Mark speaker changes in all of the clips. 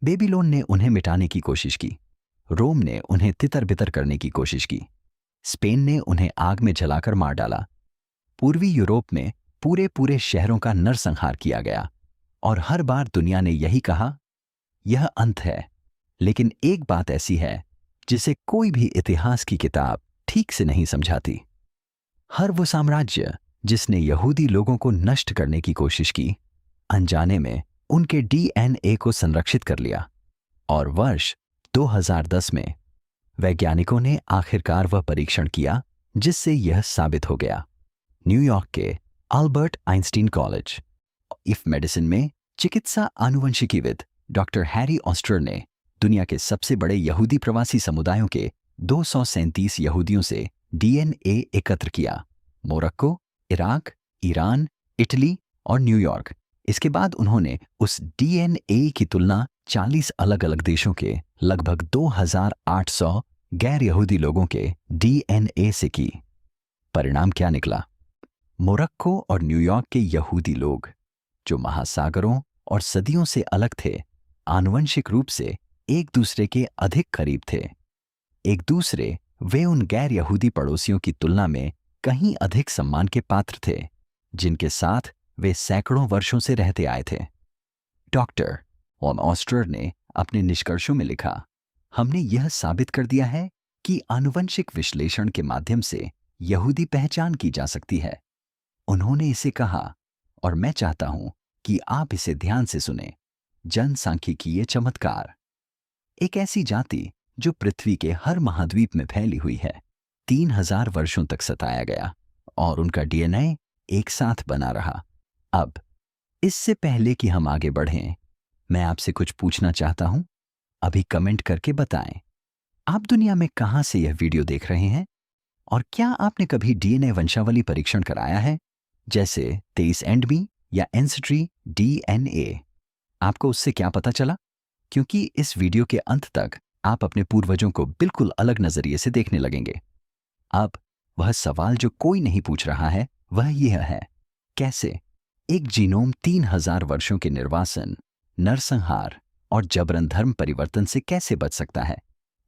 Speaker 1: Babylon ने उन्हें मिटाने की कोशिश की, रोम ने उन्हें तितर-बितर करने की कोशिश की, स्पेन ने उन्हें आग में जलाकर मार डाला, पूर्वी यूरोप में पूरे पूरे शहरों का नरसंहार किया गया, और हर बार दुनिया ने यही कहा, यह अंत है। लेकिन एक बात ऐसी है जिसे कोई भी इतिहास की किताब ठीक से नहीं समझाती। हर वो साम्राज्य जिसने यहूदी लोगों को नष्ट करने की कोशिश की, अनजाने में उनके डीएनए को संरक्षित कर लिया, और वर्ष 2010 में वैज्ञानिकों ने आखिरकार वह परीक्षण किया जिससे यह साबित हो गया। न्यूयॉर्क के Albert Einstein college of medicine में चिकित्सा आनुवंशिकीविद डॉक्टर हैरी ऑस्टर ने दुनिया के सबसे बड़े यहूदी प्रवासी समुदायों के 237 यहूदियों से डीएनए एकत्र किया। मोरक्को, इराक, ईरान, इटली और न्यूयॉर्क। इसके बाद उन्होंने उस डीएनए की तुलना 40 अलग अलग देशों के लगभग 2800 गैर यहूदी लोगों के डीएनए से की। परिणाम क्या निकला? मोरक्को और न्यूयॉर्क के यहूदी लोग, जो महासागरों और सदियों से अलग थे, आनुवंशिक रूप से एक दूसरे के अधिक करीब थे। एक दूसरे वे उन गैर यहूदी पड़ोसियों की तुलना में कहीं अधिक सम्मान के पात्र थे, जिनके साथ वे सैकड़ों वर्षों से रहते आए थे। डॉक्टर ऑस्टर ने अपने निष्कर्षों में लिखा, हमने यह साबित कर दिया है कि आनुवंशिक विश्लेषण के माध्यम से यहूदी पहचान की जा सकती है। उन्होंने इसे कहा, और मैं चाहता हूं कि आप इसे ध्यान से सुने, जनसांख्यिकीय चमत्कार। एक ऐसी जाति जो पृथ्वी के हर महाद्वीप में फैली हुई है, 3000 वर्षों तक सताया गया, और उनका डीएनए एक साथ बना रहा। अब इससे पहले कि हम आगे बढ़ें, मैं आपसे कुछ पूछना चाहता हूं। अभी कमेंट करके बताएं, आप दुनिया में कहां से यह वीडियो देख रहे हैं, और क्या आपने कभी डीएनए वंशावली परीक्षण कराया है, जैसे 23andMe या एंसेस्ट्री डीएनए? आपको उससे क्या पता चला? क्योंकि इस वीडियो के अंत तक आप अपने पूर्वजों को बिल्कुल अलग नजरिए से देखने लगेंगे। अब वह सवाल जो कोई नहीं पूछ रहा है वह यह है, कैसे एक जीनोम 3000 वर्षों के निर्वासन, नरसंहार और जबरन धर्म परिवर्तन से कैसे बच सकता है?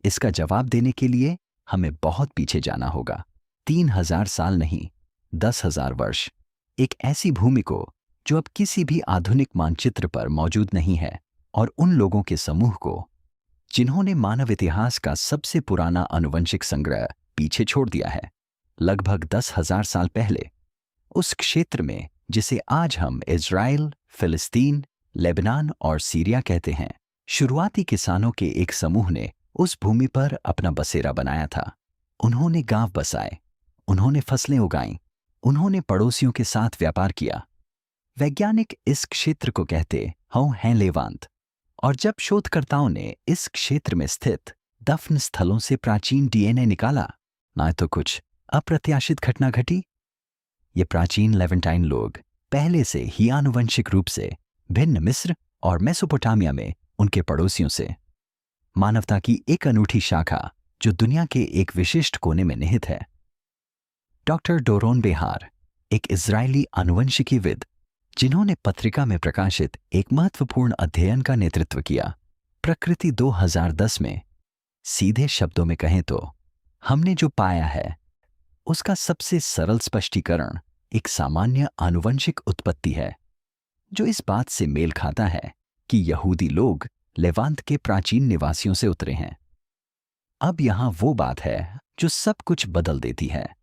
Speaker 1: इसका जवाब देने के लिए हमें बहुत पीछे जाना होगा। 3000 साल नहीं, 10,000 वर्ष। एक ऐसी भूमि को जो अब किसी भी आधुनिक मानचित्र पर मौजूद नहीं है, और उन लोगों के समूह को जिन्होंने मानव इतिहास का सबसे पुराना आनुवंशिक संग्रह पीछे छोड़ दिया है। लगभग 10,000 साल पहले उस क्षेत्र में जिसे आज हम इज़राइल, फिलिस्तीन, लेबनान और सीरिया कहते हैं, शुरुआती किसानों के एक समूह ने उस भूमि पर अपना बसेरा बनाया था। उन्होंने गांव बसाए, उन्होंने फसलें उगाईं, उन्होंने पड़ोसियों के साथ व्यापार किया। वैज्ञानिक इस क्षेत्र को कहते हैं लेवांत, और जब शोधकर्ताओं ने इस क्षेत्र में स्थित दफन स्थलों से प्राचीन डीएनए निकाला, ना तो कुछ अप्रत्याशित घटना घटी। ये प्राचीन लेवेंटाइन लोग पहले से ही आनुवंशिक रूप से भिन्न मिस्र और मेसोपोटामिया में उनके पड़ोसियों से। मानवता की एक अनूठी शाखा जो दुनिया के एक विशिष्ट कोने में निहित है। डॉक्टर डोरोन बेहार, एक इजरायली आनुवंशिकीविद, जिन्होंने पत्रिका में प्रकाशित एक महत्वपूर्ण अध्ययन का नेतृत्व किया, प्रकृति 2010 में। सीधे शब्दों में कहें तो हमने जो पाया है उसका सबसे सरल स्पष्टीकरण एक सामान्य आनुवंशिक उत्पत्ति है, जो इस बात से मेल खाता है कि यहूदी लोग लेवांत के प्राचीन निवासियों से उतरे हैं। अब यहां वो बात है जो सब कुछ बदल देती है।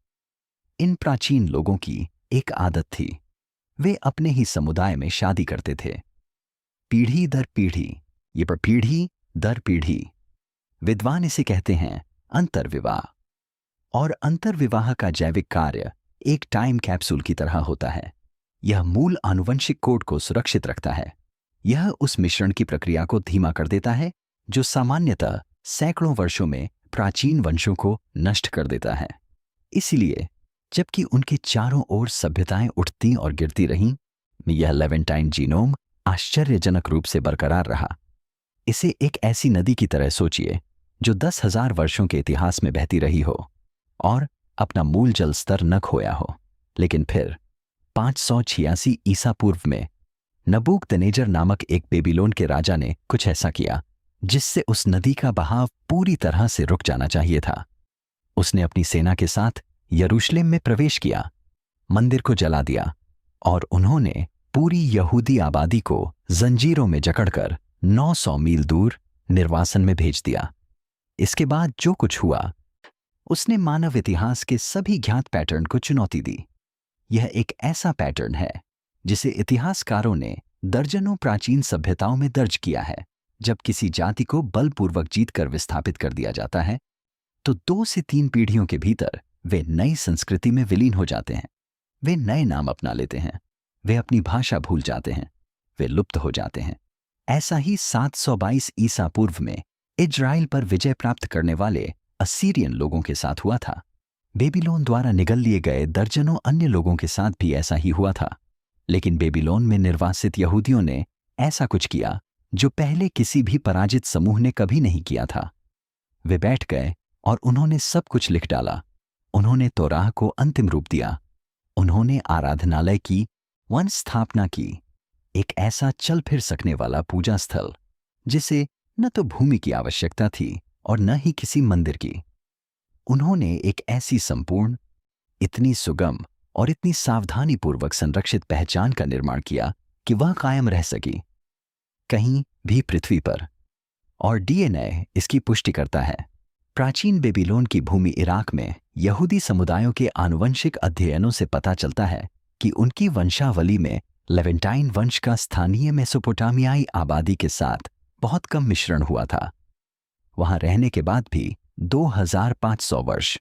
Speaker 1: इन प्राचीन लोगों की एक आदत थी, वे अपने ही समुदाय में शादी करते थे, पीढ़ी दर पीढ़ी, ये पर पीढ़ी दर पीढ़ी। विद्वान इसे कहते हैं अंतर्विवाह, और अंतर्विवाह का जैविक कार्य एक टाइम कैप्सूल की तरह होता है। यह मूल आनुवंशिक कोड को सुरक्षित रखता है। यह उस मिश्रण की प्रक्रिया को धीमा कर देता है जो सामान्यतः सैकड़ों वर्षों में प्राचीन वंशों को नष्ट कर देता है। इसलिए जबकि उनके चारों ओर सभ्यताएं उठती और गिरती रहीं, यह लेवेंटाइन जीनोम आश्चर्यजनक रूप से बरकरार रहा। इसे एक ऐसी नदी की तरह सोचिए जो 10,000 वर्षों के इतिहास में बहती रही हो और अपना मूल जल स्तर न खोया हो, लेकिन फिर 586 ईसा पूर्व में नबूकदनेजर नामक एक बेबीलोन के राजा ने कुछ ऐसा किया जिससे उस नदी का बहाव पूरी तरह से रुक जाना चाहिए था। उसने अपनी सेना के साथ यरूशलेम में प्रवेश किया, मंदिर को जला दिया और उन्होंने पूरी यहूदी आबादी को जंजीरों में जकड़कर 900 मील दूर निर्वासन में भेज दिया। इसके बाद जो कुछ हुआ, उसने मानव इतिहास के सभी ज्ञात पैटर्न को चुनौती दी। यह एक ऐसा पैटर्न है जिसे इतिहासकारों ने दर्जनों प्राचीन सभ्यताओं में दर्ज किया है। जब किसी जाति को बलपूर्वक जीतकर विस्थापित कर दिया जाता है तो 2 से 3 पीढ़ियों के भीतर वे नई संस्कृति में विलीन हो जाते हैं। वे नए नाम अपना लेते हैं, वे अपनी भाषा भूल जाते हैं, वे लुप्त हो जाते हैं। ऐसा ही 722 ईसा पूर्व में इजराइल पर विजय प्राप्त करने वाले असीरियन लोगों के साथ हुआ था। बेबीलोन द्वारा निगल लिए गए दर्जनों अन्य लोगों के साथ भी ऐसा ही हुआ था। लेकिन बेबीलोन में निर्वासित यहूदियों ने ऐसा कुछ किया जो पहले किसी भी पराजित समूह ने कभी नहीं किया था। वे बैठ गए और उन्होंने सब कुछ लिख डाला। उन्होंने तौराह को अंतिम रूप दिया। उन्होंने आराधनालय की स्थापना की, एक ऐसा चल फिर सकने वाला पूजा स्थल जिसे न तो भूमि की आवश्यकता थी और न ही किसी मंदिर की। उन्होंने एक ऐसी संपूर्ण, इतनी सुगम और इतनी सावधानीपूर्वक संरक्षित पहचान का निर्माण किया कि वह कायम रह सकी कहीं भी पृथ्वी पर। और डीएनए इसकी पुष्टि करता है। प्राचीन बेबीलोन की भूमि इराक में यहूदी समुदायों के आनुवंशिक अध्ययनों से पता चलता है कि उनकी वंशावली में लेवेंटाइन वंश का स्थानीय मेसोपोटामियाई आबादी के साथ बहुत कम मिश्रण हुआ था। वहां रहने के बाद भी 2500 वर्ष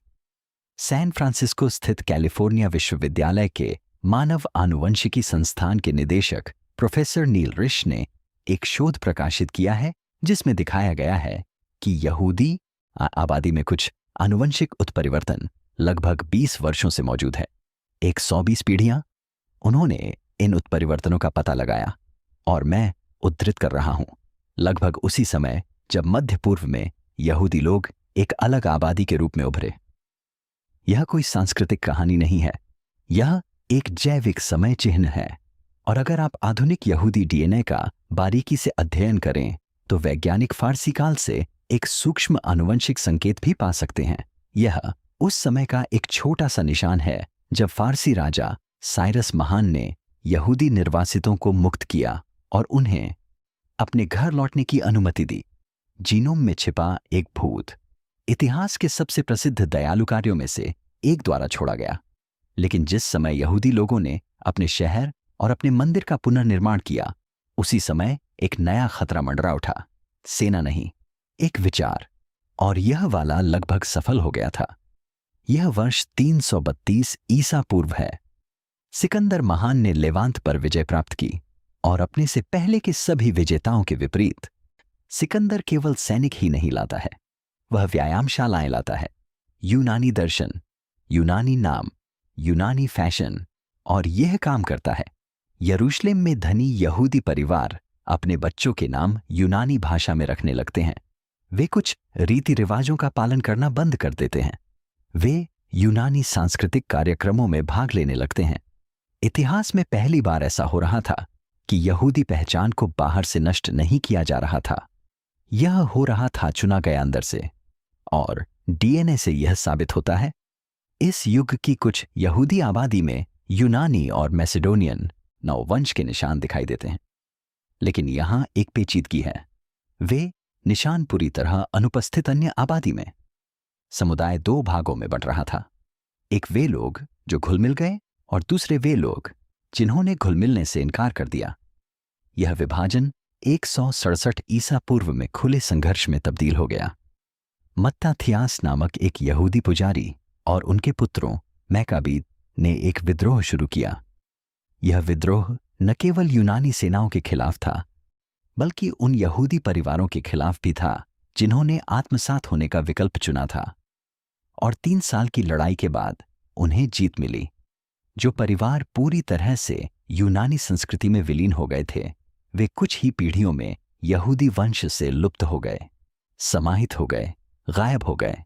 Speaker 1: सैन फ्रांसिस्को स्थित कैलिफोर्निया विश्वविद्यालय के मानव आनुवंशिकी संस्थान के निदेशक प्रोफेसर नील रिश ने एक शोध प्रकाशित किया है जिसमें दिखाया गया है कि यहूदी आबादी में कुछ आनुवंशिक उत्परिवर्तन लगभग 20 वर्षों से मौजूद है। 120 पीढ़ियां उन्होंने इन उत्परिवर्तनों का पता लगाया और मैं उद्धृत कर रहा हूं, लगभग उसी समय जब मध्य पूर्व में यहूदी लोग एक अलग आबादी के रूप में उभरे। यह कोई सांस्कृतिक कहानी नहीं है, यह एक जैविक समय चिन्ह है। और अगर आप आधुनिक यहूदी डीएनए का बारीकी से अध्ययन करें तो वैज्ञानिक फारसी काल से एक सूक्ष्म आनुवंशिक संकेत भी पा सकते हैं। यह उस समय का एक छोटा सा निशान है जब फारसी राजा साइरस महान ने यहूदी निर्वासितों को मुक्त किया और उन्हें अपने घर लौटने की अनुमति दी। जीनोम में छिपा एक भूत इतिहास के सबसे प्रसिद्ध दयालु कार्यों में से एक द्वारा छोड़ा गया। लेकिन जिस समय यहूदी लोगों ने अपने शहर और अपने मंदिर का पुनर्निर्माण किया, उसी समय एक नया खतरा मंडरा उठा। सेना नहीं, एक विचार। और यह वाला लगभग सफल हो गया था। यह वर्ष 332 ईसा पूर्व है। सिकंदर महान ने लेवांत पर विजय प्राप्त की और अपने से पहले के सभी विजेताओं के विपरीत सिकंदर केवल सैनिक ही नहीं लाता है, वह व्यायामशालाएं लाता है। यूनानी दर्शन, यूनानी नाम, यूनानी फैशन, और यह काम करता है। यरूशलेम में धनी यहूदी परिवार अपने बच्चों के नाम यूनानी भाषा में रखने लगते हैं। वे कुछ रीति रिवाजों का पालन करना बंद कर देते हैं। वे यूनानी सांस्कृतिक कार्यक्रमों में भाग लेने लगते हैं। इतिहास में पहली बार ऐसा हो रहा था कि यहूदी पहचान को बाहर से नष्ट नहीं किया जा रहा था, यह हो रहा था चुना गया अंदर से। और डीएनए से यह साबित होता है। इस युग की कुछ यहूदी आबादी में यूनानी और मैसेडोनियन नववंश के निशान दिखाई देते हैं। लेकिन यहां एक पेचीदगी है, वे निशान पूरी तरह अनुपस्थित अन्य आबादी में। समुदाय 2 भागों में बंट रहा था, एक वे लोग जो घुल मिल गए और दूसरे वे लोग जिन्होंने घुल मिलने से इनकार कर दिया। यह विभाजन 167 ईसा पूर्व में खुले संघर्ष में तब्दील हो गया। मत्ताथियास नामक एक यहूदी पुजारी और उनके पुत्रों मैकाबीद ने एक विद्रोह शुरू किया। यह विद्रोह न केवल यूनानी सेनाओं के खिलाफ था, बल्कि उन यहूदी परिवारों के खिलाफ भी था जिन्होंने आत्मसात होने का विकल्प चुना था। और 3 साल की लड़ाई के बाद उन्हें जीत मिली। जो परिवार पूरी तरह से यूनानी संस्कृति में विलीन हो गए थे, वे कुछ ही पीढ़ियों में यहूदी वंश से लुप्त हो गए, समाहित हो गए, गायब हो गए।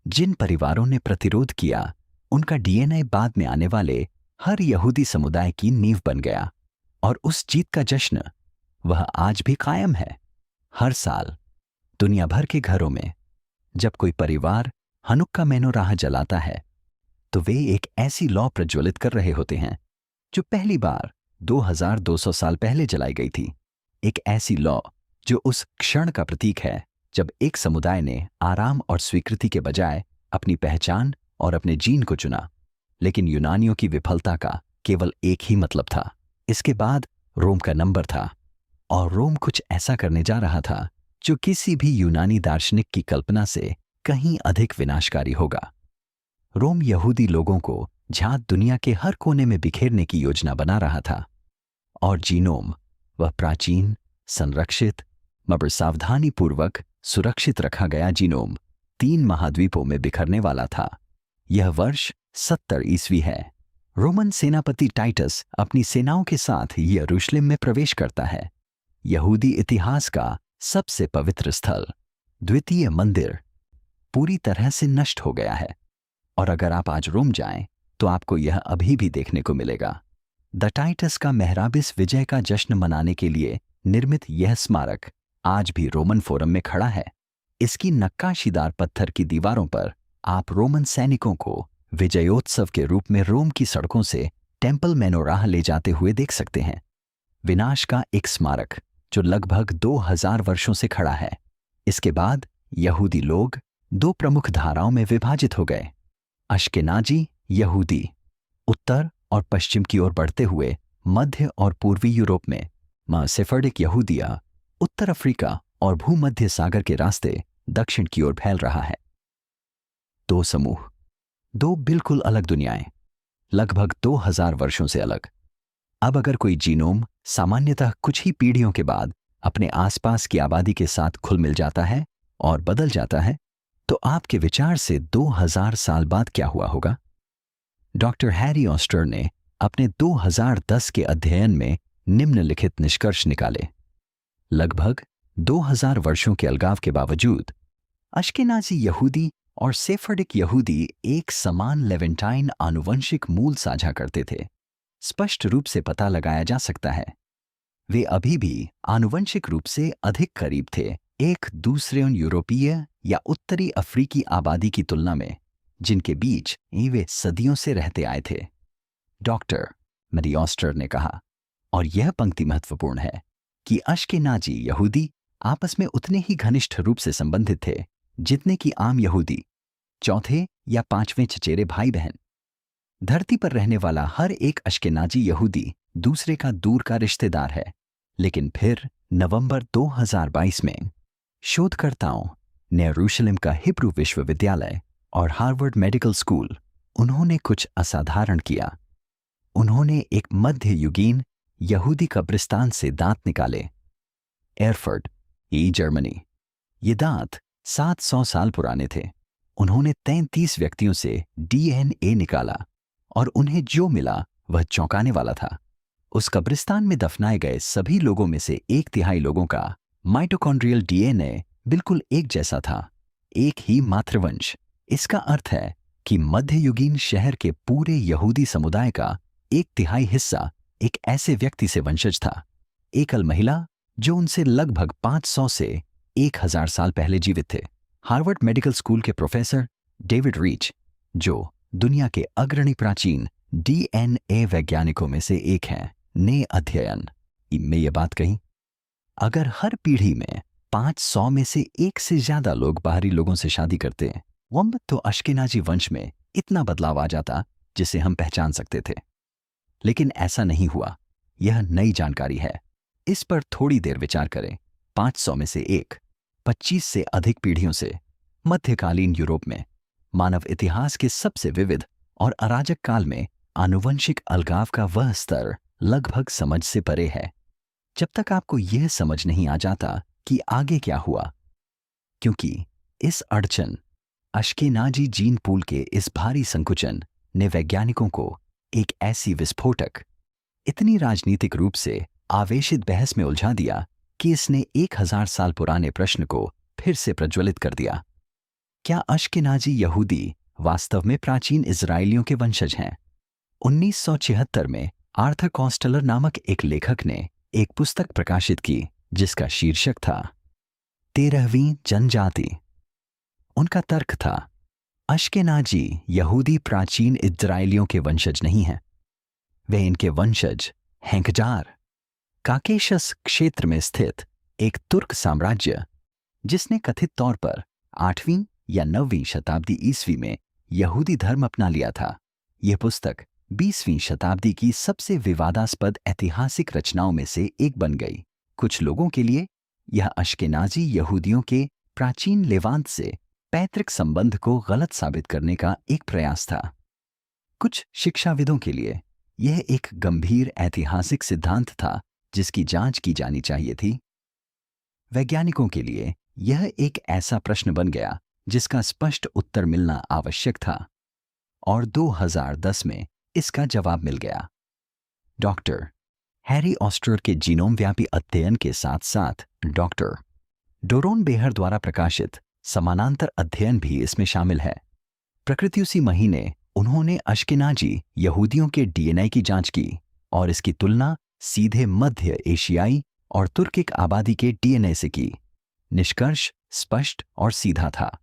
Speaker 1: जिन परिवारों ने प्रतिरोध किया, उनका डीएनए बाद में आने वाले हर यहूदी समुदाय की नींव बन गया। और उस जीत का जश्न वह आज भी कायम है। हर साल दुनिया भर के घरों में जब कोई परिवार हनुक्का मेनोराह जलाता है तो वे एक ऐसी लौ प्रज्वलित कर रहे होते हैं जो पहली बार 2200 साल पहले जलाई गई थी। एक ऐसी लौ जो उस क्षण का प्रतीक है जब एक समुदाय ने आराम और स्वीकृति के बजाय अपनी पहचान और अपने जीन को चुना। लेकिन यूनानियों की विफलता का केवल एक ही मतलब था। इसके बाद रोम का नंबर था और रोम कुछ ऐसा करने जा रहा था जो किसी भी यूनानी दार्शनिक की कल्पना से कहीं अधिक विनाशकारी होगा। रोम यहूदी लोगों को जहां दुनिया के हर कोने में बिखेरने की योजना बना रहा था और जीनोम, वह प्राचीन, संरक्षित मगर सावधानीपूर्वक सुरक्षित रखा गया जीनोम 3 महाद्वीपों में बिखरने वाला था। यह वर्ष 70 ईस्वी है। रोमन सेनापति टाइटस अपनी सेनाओं के साथ यरूशलेम में प्रवेश करता है। यहूदी इतिहास का सबसे पवित्र स्थल, द्वितीय मंदिर, पूरी तरह से नष्ट हो गया है। और अगर आप आज रोम जाएं तो आपको यह अभी भी देखने को मिलेगा। द टाइटस का मेहराबिस विजय का जश्न मनाने के लिए निर्मित यह स्मारक आज भी रोमन फोरम में खड़ा है। इसकी नक्काशीदार पत्थर की दीवारों पर आप रोमन सैनिकों को विजयोत्सव के रूप में रोम की सड़कों से टेम्पल मेनोराह ले जाते हुए देख सकते हैं। विनाश का एक स्मारक जो लगभग 2000 वर्षों से खड़ा है। इसके बाद यहूदी लोग 2 प्रमुख धाराओं में विभाजित हो गए। अश्केनाजी यहूदी उत्तर और पश्चिम की ओर बढ़ते हुए मध्य और पूर्वी यूरोप में, सेफर्डिक यहूदिया उत्तर अफ्रीका और भूमध्य सागर के रास्ते दक्षिण की ओर फैल रहा है। 2 समूह, 2 बिल्कुल अलग दुनियाएं, लगभग 2000 वर्षों से अलग। अब अगर कोई जीनोम सामान्यतः कुछ ही पीढ़ियों के बाद अपने आसपास की आबादी के साथ खुल मिल जाता है और बदल जाता है, तो आपके विचार से 2000 साल बाद क्या हुआ होगा? डॉक्टर हैरी ऑस्टर ने अपने 2010 के अध्ययन में निम्नलिखित निष्कर्ष निकाले। लगभग 2000 वर्षों के अलगाव के बावजूद अश्केनाजी यहूदी और सेफर्डिक यहूदी एक समान लेवेंटाइन आनुवंशिक मूल साझा करते थे। स्पष्ट रूप से पता लगाया जा सकता है वे अभी भी आनुवंशिक रूप से अधिक करीब थे एक दूसरे उन यूरोपीय या उत्तरी अफ्रीकी आबादी की तुलना में जिनके बीच वे सदियों से रहते आए थे, डॉक्टर मैरी ऑस्टर ने कहा। और यह पंक्ति महत्वपूर्ण है कि अश्केनाजी यहूदी आपस में उतने ही घनिष्ठ रूप से संबंधित थे जितने कि आम यहूदी, चौथे या 5वें चचेरे भाई बहन। धरती पर रहने वाला हर एक अश्केनाजी यहूदी दूसरे का दूर का रिश्तेदार है। लेकिन फिर नवंबर 2022 में शोधकर्ताओं ने यरूशलेम का हिब्रू विश्वविद्यालय और हार्वर्ड मेडिकल स्कूल, उन्होंने कुछ असाधारण किया। उन्होंने एक मध्य युगीन यहूदी कब्रिस्तान से दांत निकाले। एयरफर्ड, जर्मनी। ये दांत 700 साल पुराने थे। उन्होंने 33 व्यक्तियों से डीएनए निकाला और उन्हें जो मिला वह चौंकाने वाला था। उस कब्रिस्तान में दफनाए गए सभी लोगों में से 1/3 लोगों का माइटोकॉन्ड्रियल डीएनए बिल्कुल एक जैसा था, एक ही मातृवंश। इसका अर्थ है कि मध्ययुगीन शहर के पूरे यहूदी समुदाय का 1/3 हिस्सा एक ऐसे व्यक्ति से वंशज था, एकल महिला जो उनसे लगभग 500 से 1000 साल पहले जीवित थे। हार्वर्ड मेडिकल स्कूल के प्रोफेसर डेविड रीच, जो दुनिया के अग्रणी प्राचीन डीएनए वैज्ञानिकों में से एक हैं, ने अध्ययन में यह बात कही, अगर हर पीढ़ी में 500 में से 1 से ज्यादा लोग बाहरी लोगों से शादी करते तो अश्केनाजी वंश में इतना बदलाव आ जाता जिसे हम पहचान सकते थे। लेकिन ऐसा नहीं हुआ। यह नई जानकारी है। इस पर थोड़ी देर विचार करें। 500 में से 1, 25 से अधिक पीढ़ियों से मध्यकालीन यूरोप में मानव इतिहास के सबसे विविध और अराजक काल में आनुवंशिक अलगाव का वह स्तर लगभग समझ से परे है। जब तक आपको यह समझ नहीं आ जाता कि आगे क्या हुआ, क्योंकि इस अड़चन अश्केनाजी जीन पूल के इस भारी संकुचन ने वैज्ञानिकों को एक ऐसी विस्फोटक, इतनी राजनीतिक रूप से आवेशित बहस में उलझा दिया कि इसने 1000 साल पुराने प्रश्न को फिर से प्रज्वलित कर दिया। क्या अश्केनाजी यहूदी वास्तव में प्राचीन इजरायलियों के वंशज हैं? 1976 में आर्थर कॉस्टलर नामक एक लेखक ने एक पुस्तक प्रकाशित की जिसका शीर्षक था 13वीं जनजाति। उनका तर्क था, अश्केनाजी यहूदी प्राचीन इज़राइलियों के वंशज नहीं हैं। वे इनके वंशज हैंकजार, काकेशस क्षेत्र में स्थित एक तुर्क साम्राज्य, जिसने कथित तौर पर 8वीं या 9वीं शताब्दी ईस्वी में यहूदी धर्म अपना लिया था। यह पुस्तक 20वीं शताब्दी की सबसे विवादास्पद ऐतिहासिक रचनाओं में से एक बन गई। कुछ लोगों के लिए यह अश्केनाजी यहूदियों के प्राचीन लेवांत से पैतृक संबंध को गलत साबित करने का एक प्रयास था। कुछ शिक्षाविदों के लिए यह एक गंभीर ऐतिहासिक सिद्धांत था जिसकी जांच की जानी चाहिए थी। वैज्ञानिकों के लिए यह एक ऐसा प्रश्न बन गया जिसका स्पष्ट उत्तर मिलना आवश्यक था, और 2010 में इसका जवाब मिल गया। डॉक्टर हैरी ऑस्टर के जीनोम व्यापी अध्ययन के साथ साथ डॉक्टर डोरोन बेहर द्वारा प्रकाशित समानांतर अध्ययन भी इसमें शामिल है। प्रकृति उसी महीने उन्होंने अश्केनाजी यहूदियों के डीएनए की जांच की और इसकी तुलना सीधे मध्य एशियाई और तुर्किक आबादी के डीएनए से की। निष्कर्ष स्पष्ट और सीधा था।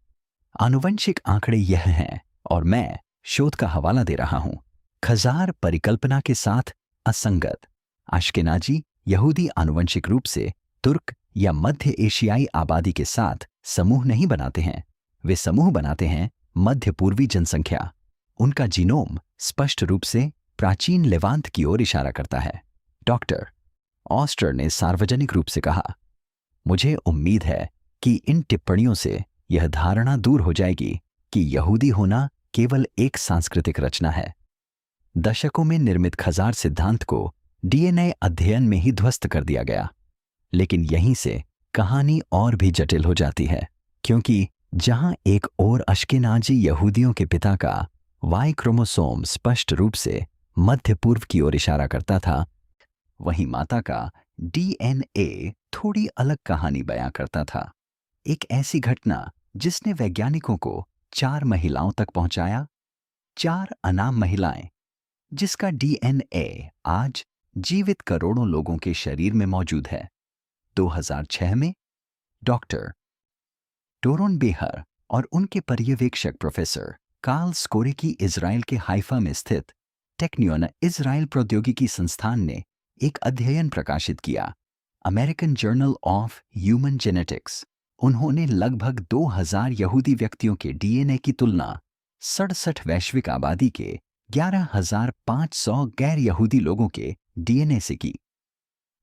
Speaker 1: आनुवंशिक आंकड़े यह हैं और मैं शोध का हवाला दे रहा हूं। खजार परिकल्पना के साथ असंगत। अश्केनाजी यहूदी आनुवंशिक रूप से तुर्क या मध्य एशियाई आबादी के साथ समूह नहीं बनाते हैं, वे समूह बनाते हैं मध्य पूर्वी जनसंख्या। उनका जीनोम स्पष्ट रूप से प्राचीन लेवांत की ओर इशारा करता है। डॉक्टर ऑस्टर ने सार्वजनिक रूप से कहा, मुझे उम्मीद है कि इन टिप्पणियों से यह धारणा दूर हो जाएगी कि यहूदी होना केवल एक सांस्कृतिक रचना है। दशकों में निर्मित खजार सिद्धांत को डीएनए अध्ययन में ही ध्वस्त कर दिया गया। लेकिन यहीं से कहानी और भी जटिल हो जाती है, क्योंकि जहां एक और अश्केनाजी यहूदियों के पिता का वाई क्रोमोसोम स्पष्ट रूप से मध्य पूर्व की ओर इशारा करता था, वहीं माता का डीएनए थोड़ी अलग कहानी बयां करता था। एक ऐसी घटना जिसने वैज्ञानिकों को 4 महिलाओं तक पहुंचाया, 4 अनाम महिलाएं, जिसका डीएनए आज जीवित करोड़ों लोगों के शरीर में मौजूद है। 2006 में डॉक्टर डोरोन बेहर और उनके पर्यवेक्षक प्रोफेसर कार्ल स्कोरेकी इज़राइल के हाइफा में स्थित टेक्नियन इज़राइल प्रौद्योगिकी संस्थान ने एक अध्ययन प्रकाशित किया, American journal of human genetics. उन्होंने लगभग 2000 यहूदी व्यक्तियों के डीएनए की तुलना 67 वैश्विक आबादी के 11,500 गैर यहूदी लोगों के डीएनए से की।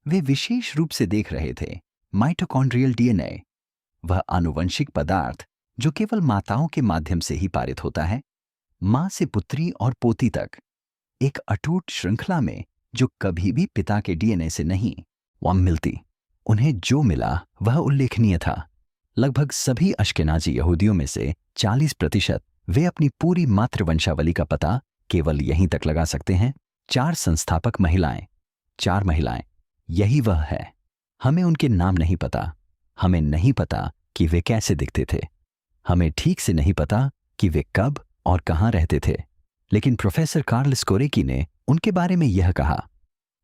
Speaker 1: वे विशेष रूप से देख रहे थे माइटोकॉन्ड्रियल डीएनए, वह आनुवंशिक पदार्थ जो केवल माताओं के माध्यम से ही पारित होता है, मां से पुत्री और पोती तक, एक अटूट श्रृंखला में जो कभी भी पिता के डीएनए से नहीं वहां मिलती। उन्हें जो मिला वह उल्लेखनीय था। लगभग सभी अश्केनाजी यहूदियों में से 40% वे अपनी पूरी मातृवंशावली का पता केवल यहीं तक लगा सकते हैं। 4 संस्थापक महिलाएं, 4 महिलाएं, यही वह है। हमें उनके नाम नहीं पता, हमें नहीं पता कि वे कैसे दिखते थे, हमें ठीक से नहीं पता कि वे कब और कहां रहते थे। लेकिन प्रोफेसर कार्ल स्कोरेकी ने उनके बारे में यह कहा,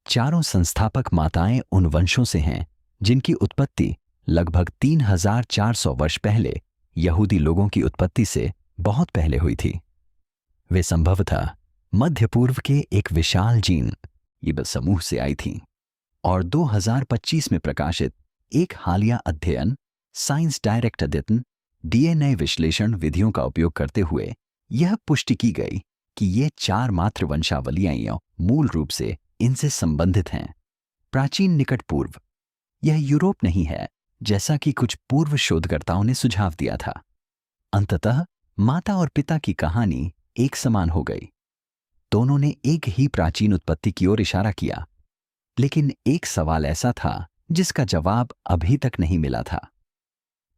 Speaker 1: चारों संस्थापक माताएं उन वंशों से हैं जिनकी उत्पत्ति लगभग 3400 वर्ष पहले यहूदी लोगों की उत्पत्ति से बहुत पहले हुई थी। वे संभवतः मध्य पूर्व के एक विशाल जीन ये समूह से आई थीं और 2025 में प्रकाशित एक हालिया अध्ययन साइंस डायरेक्ट अद्यतन डीएनए विश्लेषण विधियों का उपयोग करते हुए यह पुष्टि की गई कि ये 4 मातृवंशावलियां मूल रूप से इनसे संबंधित हैं। प्राचीन निकट पूर्व, यह यूरोप नहीं है जैसा कि कुछ पूर्व शोधकर्ताओं ने सुझाव दिया था। अंततः माता और पिता की कहानी एक समान हो गई। दोनों ने एक ही प्राचीन उत्पत्ति की ओर इशारा किया, लेकिन एक सवाल ऐसा था जिसका जवाब अभी तक नहीं मिला था।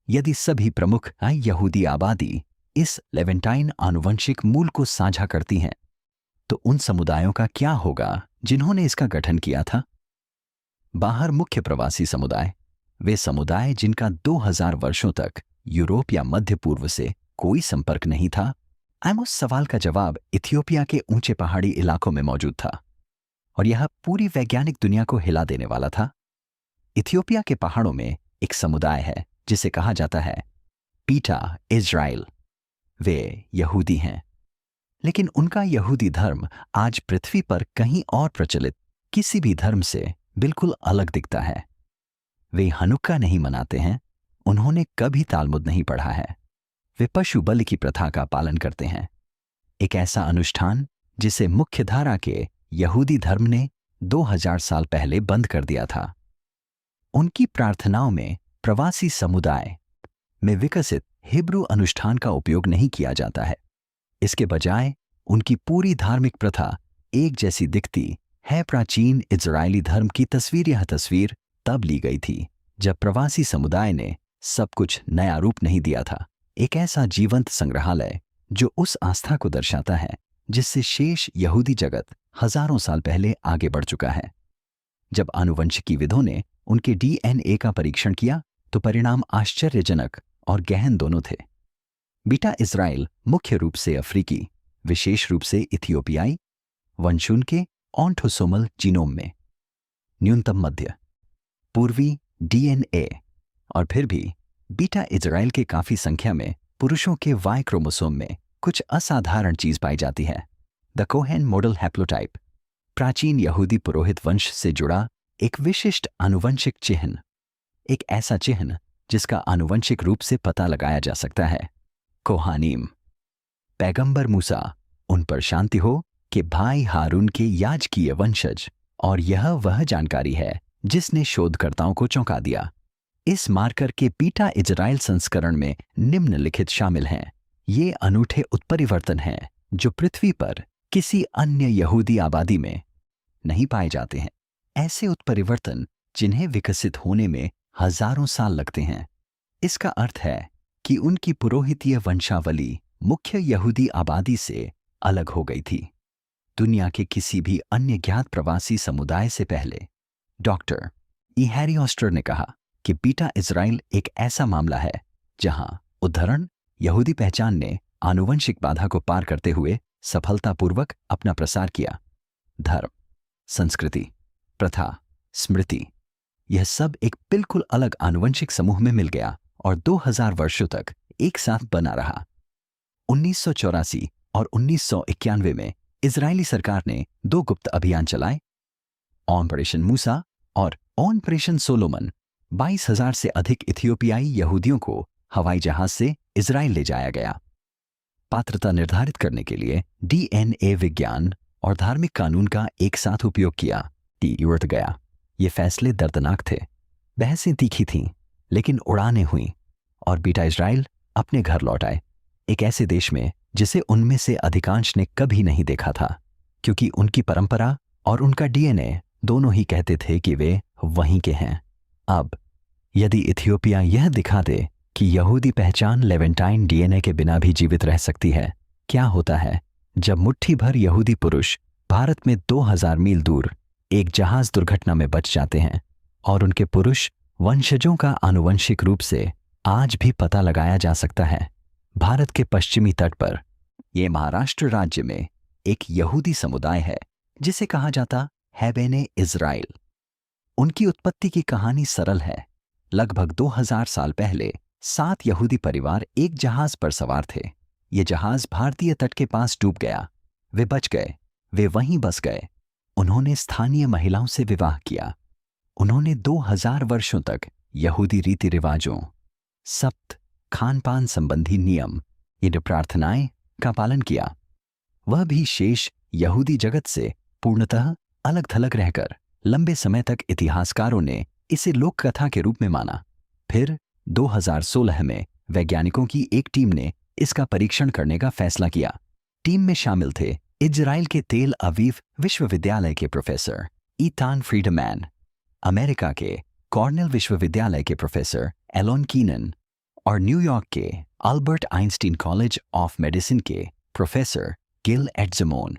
Speaker 1: यदि सभी प्रमुख यहूदी आबादी इस लेवेंटाइन आनुवंशिक मूल को साझा करती हैं, तो उन समुदायों का क्या होगा जिन्होंने इसका गठन किया था? बाहर मुख्य प्रवासी समुदाय, वे समुदाय जिनका 2000 वर्षों तक यूरोप या मध्य पूर्व से कोई संपर्क नहीं था। उस सवाल का जवाब इथियोपिया के ऊंचे पहाड़ी इलाकों में मौजूद था। और यह पूरी वैज्ञानिक दुनिया को हिला देने वाला था। इथियोपिया के पहाड़ों में एक समुदाय है जिसे कहा जाता है बीटा इज़राइल। वे यहूदी हैं, लेकिन उनका यहूदी धर्म आज पृथ्वी पर कहीं और प्रचलित किसी भी धर्म से बिल्कुल अलग दिखता है। वे हनुक्का नहीं मनाते हैं, उन्होंने कभी तालमुद नहीं पढ़ा है। वे पशु बलि की प्रथा का पालन करते हैं, एक ऐसा अनुष्ठान जिसे मुख्यधारा के यहूदी धर्म ने 2000 साल पहले बंद कर दिया था। उनकी प्रार्थनाओं में प्रवासी समुदाय में विकसित हिब्रू अनुष्ठान का उपयोग नहीं किया जाता है। इसके बजाय उनकी पूरी धार्मिक प्रथा एक जैसी दिखती है। प्राचीन इजरायली धर्म की तस्वीर, यह तस्वीर तब ली गई थी जब प्रवासी समुदाय ने सब कुछ नया रूप नहीं दिया था। एक ऐसा जीवंत संग्रहालय जो उस आस्था को दर्शाता है जिससे शेष यहूदी जगत हजारों साल पहले आगे बढ़ चुका है। जब आनुवंशिकीविदों ने उनके डीएनए का परीक्षण किया तो परिणाम आश्चर्यजनक और गहन दोनों थे। बीटा इज़राइल मुख्य रूप से अफ्रीकी, विशेष रूप से इथियोपियाई वंशुन के ऑटोसोमल जीनोम में न्यूनतम मध्य पूर्वी डीएनए, और फिर भी बीटा इज़राइल के काफी संख्या में पुरुषों के वाई क्रोमोसोम में कुछ असाधारण चीज पाई जाती है। द कोहेन मॉडल हैप्लोटाइप, प्राचीन यहूदी पुरोहित वंश से जुड़ा एक विशिष्ट आनुवंशिक चिह्न, एक ऐसा चिह्न जिसका आनुवंशिक रूप से पता लगाया जा सकता है। कोहानीम, पैगंबर मूसा, उन पर शांति हो, के भाई हारून के याजकीय वंशज, और यह वह जानकारी है जिसने शोधकर्ताओं को चौंका दिया। इस मार्कर के बीटा इज़राइल संस्करण में निम्नलिखित शामिल हैं। ये अनूठे उत्परिवर्तन हैं जो पृथ्वी पर किसी अन्य यहूदी आबादी में नहीं पाए जाते हैं। ऐसे उत्परिवर्तन जिन्हें विकसित होने में हजारों साल लगते हैं। इसका अर्थ है कि उनकी पुरोहितीय वंशावली मुख्य यहूदी आबादी से अलग हो गई थी, दुनिया के किसी भी अन्य ज्ञात प्रवासी समुदाय से पहले। डॉक्टर ई हैरी ऑस्टर ने कहा कि बीटा इज़राइल एक ऐसा मामला है जहां उद्धरण यहूदी पहचान ने आनुवंशिक बाधा को पार करते हुए सफलतापूर्वक अपना प्रसार किया। धर्म, संस्कृति, प्रथा, स्मृति, यह सब एक बिल्कुल अलग आनुवंशिक समूह में मिल गया और 2000 वर्षों तक एक साथ बना रहा। 1984 और 1991 में इजरायली सरकार ने 2 गुप्त अभियान चलाए, ऑपरेशन मूसा और ऑपरेशन सोलोमन। 22,000 से अधिक इथियोपियाई यहूदियों को हवाई जहाज से इजराइल ले जाया गया। पात्रता निर्धारित करने के लिए डीएनए विज्ञान और धार्मिक कानून का एक साथ उपयोग किया। उड़त गया। ये फैसले दर्दनाक थे, बहसें तीखी थीं, लेकिन उड़ानें हुईं और बीटा इज़राइल अपने घर लौट आए, एक ऐसे देश में जिसे उनमें से अधिकांश ने कभी नहीं देखा था, क्योंकि उनकी परंपरा और उनका डीएनए दोनों ही कहते थे कि वे वहीं के हैं। अब यदि इथियोपिया यह दिखा दे कि यहूदी पहचान लेवेंटाइन डीएनए के बिना भी जीवित रह सकती है, क्या होता है जब मुट्ठी भर यहूदी पुरुष भारत में 2000 मील दूर एक जहाज दुर्घटना में बच जाते हैं और उनके पुरुष वंशजों का आनुवंशिक रूप से आज भी पता लगाया जा सकता है। भारत के पश्चिमी तट पर यह महाराष्ट्र राज्य में एक यहूदी समुदाय है जिसे कहा जाता है बेने इज़राइल। उनकी उत्पत्ति की कहानी सरल है। लगभग 2000 साल पहले 7 यहूदी परिवार एक जहाज पर सवार थे। ये जहाज भारतीय तट के पास डूब गया। वे बच गए, वे वहीं बस गए। उन्होंने स्थानीय महिलाओं से विवाह किया। उन्होंने 2000 वर्षों तक यहूदी रीति रिवाजों, सप्त, खान पान संबंधी नियम, ये प्रार्थनाएं का पालन किया। वह भी शेष यहूदी जगत से पूर्णतः अलग थलग रहकर लंबे समय तक इतिहासकारों ने इसे लोक कथा के रूप में माना। फिर 2016 में वैज्ञानिकों की एक टीम ने इसका परीक्षण करने का फैसला किया। टीम में शामिल थे इजराइल के तेल अवीव विश्वविद्यालय के प्रोफेसर ईथान फ्रीडमैन, अमेरिका के कॉर्नेल विश्वविद्यालय के प्रोफेसर एलोन कीनन और न्यूयॉर्क के Albert Einstein college of medicine के प्रोफेसर गिल एड्जमोन।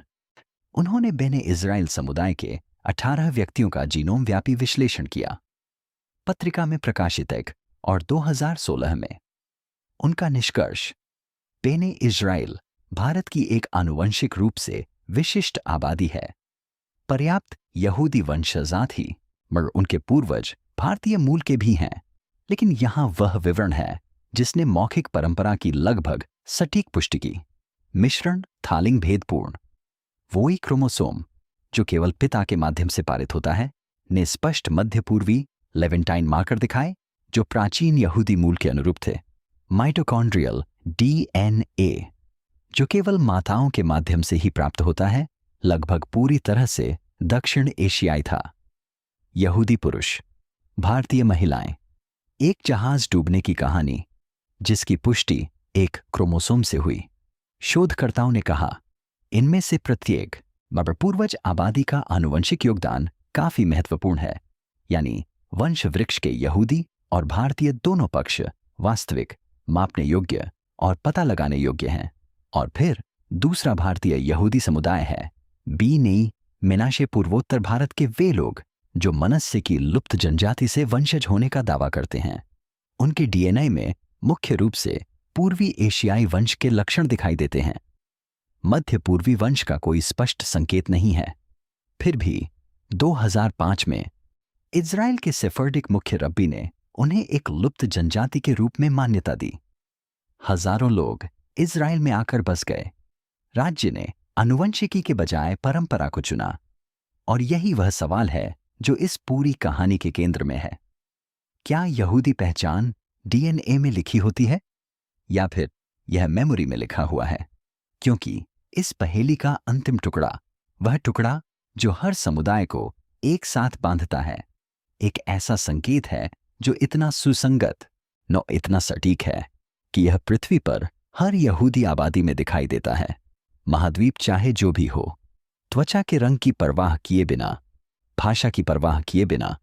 Speaker 1: उन्होंने बेने इज़राइल समुदाय के 18 व्यक्तियों का जीनोम व्यापी विश्लेषण किया। पत्रिका में प्रकाशित एक और 2016 में उनका निष्कर्ष, बेने इज़राइल भारत की एक आनुवंशिक रूप से विशिष्ट आबादी है। पर्याप्त यहूदी वंशजात ही, मगर उनके पूर्वज भारतीय मूल के भी हैं। लेकिन यहाँ वह विवरण है जिसने मौखिक परंपरा की लगभग सटीक पुष्टि की। मिश्रण थालिंग भेदपूर्ण। वही क्रोमोसोम जो केवल पिता के माध्यम से पारित होता है ने स्पष्ट मध्य पूर्वी लेवेंटाइन मार्कर दिखाए जो प्राचीन यहूदी मूल के अनुरूप थे। माइटोकॉन्ड्रियल डीएनए जो केवल माताओं के माध्यम से ही प्राप्त होता है लगभग पूरी तरह से दक्षिण एशियाई था। यहूदी पुरुष, भारतीय महिलाएं। एक जहाज डूबने की कहानी जिसकी पुष्टि एक क्रोमोसोम से हुई। शोधकर्ताओं ने कहा इनमें से प्रत्येक मगर पूर्वज आबादी का आनुवंशिक योगदान काफी महत्वपूर्ण है, यानी वंश वृक्ष के यहूदी और भारतीय दोनों पक्ष वास्तविक, मापने योग्य और पता लगाने योग्य हैं। और फिर दूसरा भारतीय यहूदी समुदाय है बी नई मेनाशे, पूर्वोत्तर भारत के वे लोग जो मनस्य की लुप्त जनजाति से वंशज होने का दावा करते हैं। उनके डीएनए में मुख्य रूप से पूर्वी एशियाई वंश के लक्षण दिखाई देते हैं। मध्य पूर्वी वंश का कोई स्पष्ट संकेत नहीं है। फिर भी 2005 में इज़राइल के सेफर्डिक मुख्य रब्बी ने उन्हें एक लुप्त जनजाति के रूप में मान्यता दी। हजारों लोग इज़राइल में आकर बस गए। राज्य ने आनुवंशिकी के बजाय परंपरा को चुना। और यही वह सवाल है जो इस पूरी कहानी के केंद्र में है। क्या यहूदी पहचान डीएनए में लिखी होती है या फिर यह मेमोरी में लिखा हुआ है? क्योंकि इस पहेली का अंतिम टुकड़ा, वह टुकड़ा जो हर समुदाय को एक साथ बांधता है, एक ऐसा संकेत है जो इतना सुसंगत इतना सटीक है कि यह पृथ्वी पर हर यहूदी आबादी में दिखाई देता है। महाद्वीप चाहे जो भी हो, त्वचा के रंग की परवाह किए बिना, भाषा की परवाह किए बिना।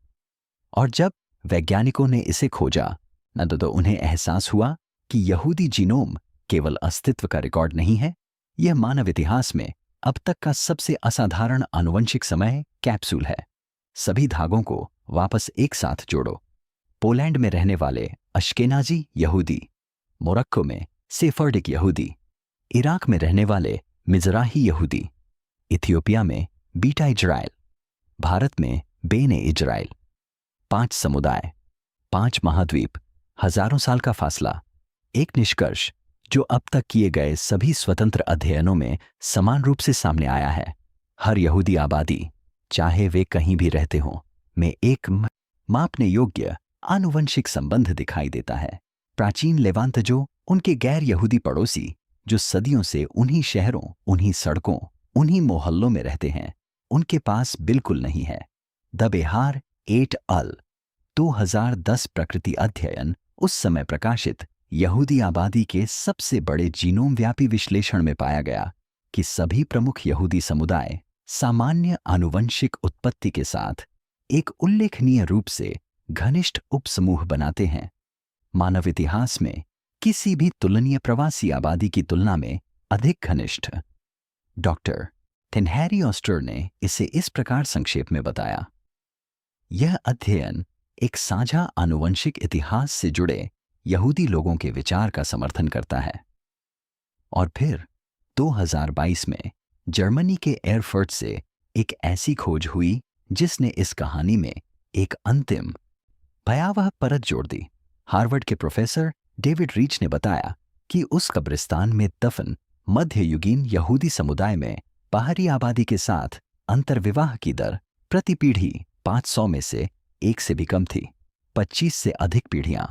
Speaker 1: और जब वैज्ञानिकों ने इसे खोजा तो उन्हें एहसास हुआ कि यहूदी जीनोम केवल अस्तित्व का रिकॉर्ड नहीं है, यह मानव इतिहास में अब तक का सबसे असाधारण आनुवंशिक समय कैप्सूल है। सभी धागों को वापस एक साथ जोड़ो। पोलैंड में रहने वाले अश्केनाजी यहूदी, मोरक्को में सेफर्डिक यहूदी, इराक में रहने वाले मिज़राही यहूदी, इथियोपिया में बीटा इजराइल, भारत में बेने इजराइल। 5 समुदाय, 5 महाद्वीप, हजारों साल का फासला। एक निष्कर्ष जो अब तक किए गए सभी स्वतंत्र अध्ययनों में समान रूप से सामने आया है। हर यहूदी आबादी, चाहे वे कहीं भी रहते हों, में एक मापने योग्य आनुवंशिक संबंध दिखाई देता है। प्राचीन लेवांत जो उनके गैर यहूदी पड़ोसी जो सदियों से उन्हीं शहरों, उन्हीं सड़कों, उन्हीं मोहल्लों में रहते हैं, उनके पास बिल्कुल नहीं है। द बेहार एट अल 2010 प्रकृति अध्ययन उस समय प्रकाशित यहूदी आबादी के सबसे बड़े जीनोम व्यापी विश्लेषण में पाया गया कि सभी प्रमुख यहूदी समुदाय सामान्य आनुवंशिक उत्पत्ति के साथ एक उल्लेखनीय रूप से घनिष्ठ उपसमूह बनाते हैं। मानव इतिहास में किसी भी तुलनीय प्रवासी आबादी की तुलना में अधिक घनिष्ठ। डॉक्टर थिनहैरी ऑस्टर ने इसे इस प्रकार संक्षेप में बताया। यह अध्ययन एक साझा आनुवंशिक इतिहास से जुड़े यहूदी लोगों के विचार का समर्थन करता है। और फिर 2022 में जर्मनी के एयरफर्ट से एक ऐसी खोज हुई जिसने इस कहानी में एक अंतिम भयावह परत जोड़ दी। हार्वर्ड के प्रोफेसर डेविड रीच ने बताया कि उस कब्रिस्तान में दफन मध्ययुगीन यहूदी समुदाय में बाहरी आबादी के साथ अंतर्विवाह की दर प्रति पीढ़ी 500 में से 1 से भी कम थी। 25 से अधिक पीढ़ियां।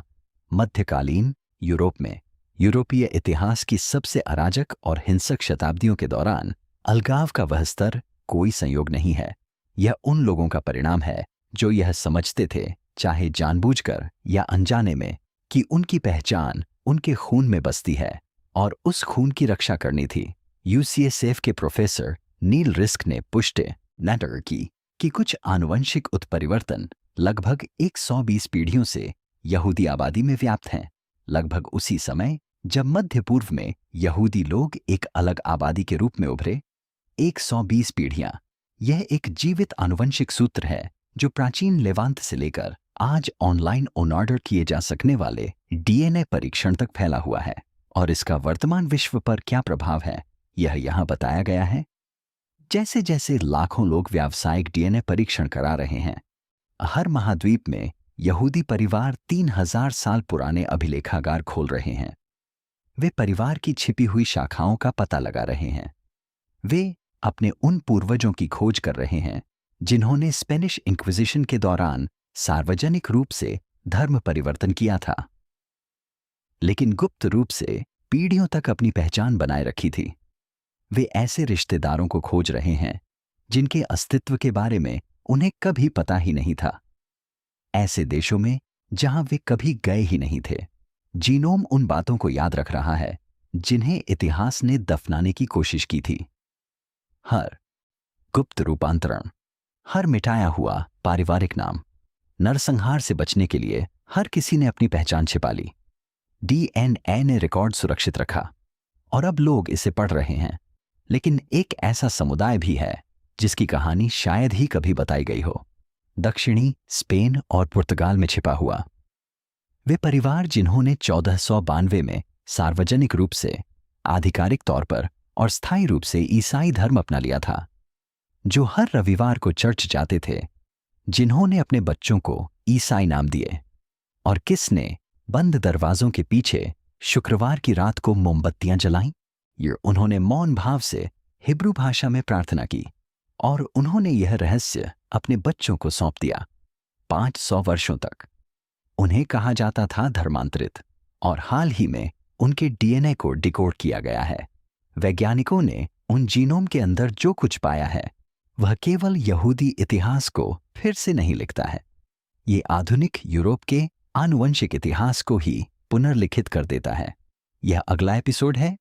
Speaker 1: मध्यकालीन यूरोप में यूरोपीय इतिहास की सबसे अराजक और हिंसक शताब्दियों के दौरान अलगाव का वह स्तर कोई संयोग नहीं है। यह उन लोगों का परिणाम है जो यह समझते थे, चाहे जानबूझकर या अनजाने में, कि उनकी पहचान उनके खून में बसती है और उस खून की रक्षा करनी थी। यूसीएसएफ के प्रोफेसर नील रिस्क ने पुष्टि नटर की कि कुछ आनुवंशिक उत्परिवर्तन लगभग 120 पीढ़ियों से यहूदी आबादी में व्याप्त हैं, लगभग उसी समय जब मध्य पूर्व में यहूदी लोग एक अलग आबादी के रूप में उभरे। 120 पीढ़ियां, यह एक जीवित आनुवंशिक सूत्र है जो प्राचीन लेवांत से लेकर आज ऑनलाइन ऑर्डर किए जा सकने वाले डीएनए परीक्षण तक फैला हुआ है। और इसका वर्तमान विश्व पर क्या प्रभाव है, यह यहाँ बताया गया है। जैसे जैसे लाखों लोग व्यावसायिक डीएनए परीक्षण करा रहे हैं, हर महाद्वीप में यहूदी परिवार 3000 साल पुराने अभिलेखागार खोल रहे हैं। वे परिवार की छिपी हुई शाखाओं का पता लगा रहे हैं। वे अपने उन पूर्वजों की खोज कर रहे हैं जिन्होंने स्पेनिश इंक्विजिशन के दौरान सार्वजनिक रूप से धर्म परिवर्तन किया था, लेकिन गुप्त रूप से पीढ़ियों तक अपनी पहचान बनाए रखी थी। वे ऐसे रिश्तेदारों को खोज रहे हैं जिनके अस्तित्व के बारे में उन्हें कभी पता ही नहीं था, ऐसे देशों में जहां वे कभी गए ही नहीं थे। जीनोम उन बातों को याद रख रहा है जिन्हें इतिहास ने दफनाने की कोशिश की थी। हर गुप्त रूपांतरण, हर मिटाया हुआ पारिवारिक नाम, नरसंहार से बचने के लिए हर किसी ने अपनी पहचान छिपा ली। डीएनए ने रिकॉर्ड सुरक्षित रखा और अब लोग इसे पढ़ रहे हैं। लेकिन एक ऐसा समुदाय भी है जिसकी कहानी शायद ही कभी बताई गई हो, दक्षिणी स्पेन और पुर्तगाल में छिपा हुआ। वे परिवार जिन्होंने 1492 में सार्वजनिक रूप से, आधिकारिक तौर पर और स्थायी रूप से ईसाई धर्म अपना लिया था, जो हर रविवार को चर्च जाते थे, जिन्होंने अपने बच्चों को ईसाई नाम दिए, और किसने बंद दरवाजों के पीछे शुक्रवार की रात को मोमबत्तियां जलाईं। उन्होंने मौन भाव से हिब्रू भाषा में प्रार्थना की और उन्होंने यह रहस्य अपने बच्चों को सौंप दिया। 500 वर्षों तक उन्हें कहा जाता था धर्मांतरित, और हाल ही में उनके डीएनए को डिकोड किया गया है। वैज्ञानिकों ने उन जीनोम के अंदर जो कुछ पाया है वह केवल यहूदी इतिहास को फिर से नहीं लिखता है, ये आधुनिक यूरोप के आनुवंशिक इतिहास को ही पुनर्लिखित कर देता है। यह अगला एपिसोड है